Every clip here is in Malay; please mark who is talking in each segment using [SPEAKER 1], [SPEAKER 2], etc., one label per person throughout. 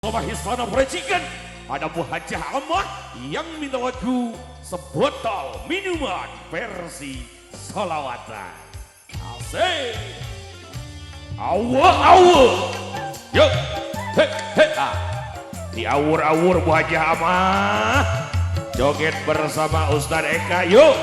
[SPEAKER 1] Istana Percikan, ada Bu Haji Ahmad yang minta lagu sebotol minuman versi solawatan. Asik, awur-awur, yuk, di awur-awur Bu Haji Ahmad, joget bersama Ustadz Eka, yuk.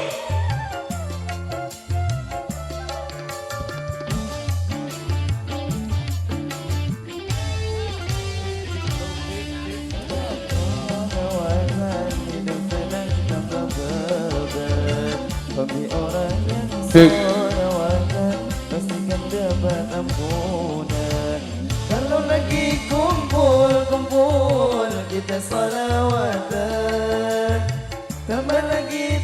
[SPEAKER 2] Bagi orang yang solawatan pastikan dapat ampunan. Kalau lagi kumpul-kumpul kita solawatan, tambah lagi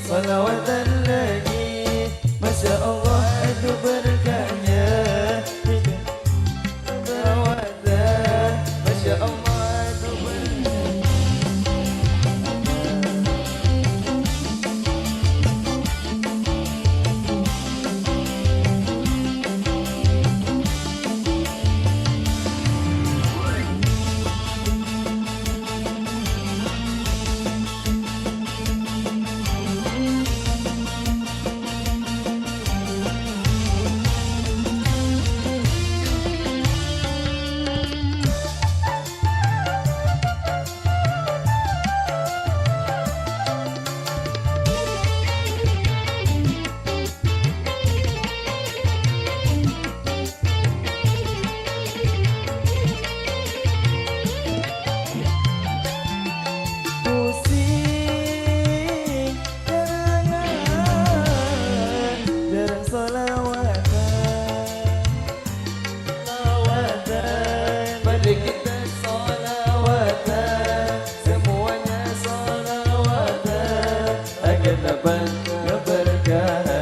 [SPEAKER 2] solawatan lagi. Masya Allah itu berkahnya solawatan. Masya Allah itu berkahnya. Dapat keberkahan.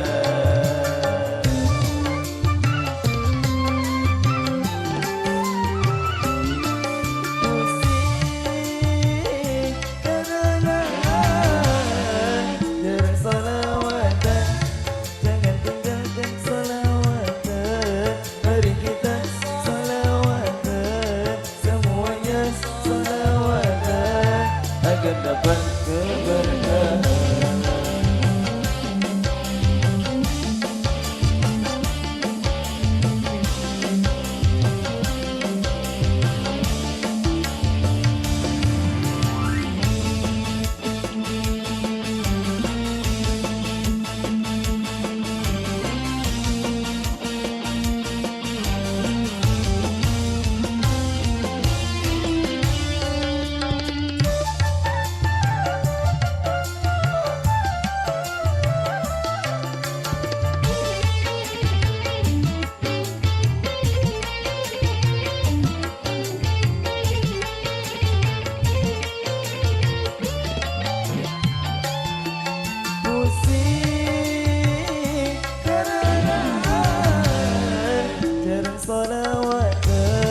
[SPEAKER 2] Solawatan,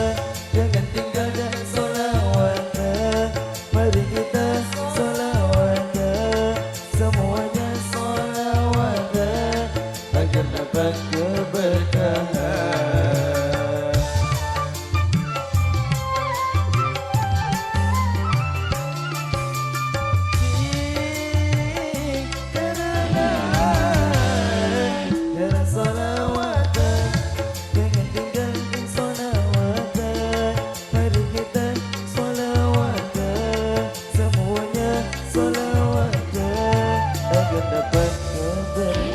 [SPEAKER 2] jangan tinggalkan solawatan. Mari kita solawatan, semuanya solawatan agar dapat keberkahan. Jangan solawatan, jangan tinggalkan solawatan. Mari kita solawatan, semuanya solawatan agar dapat keberkahan.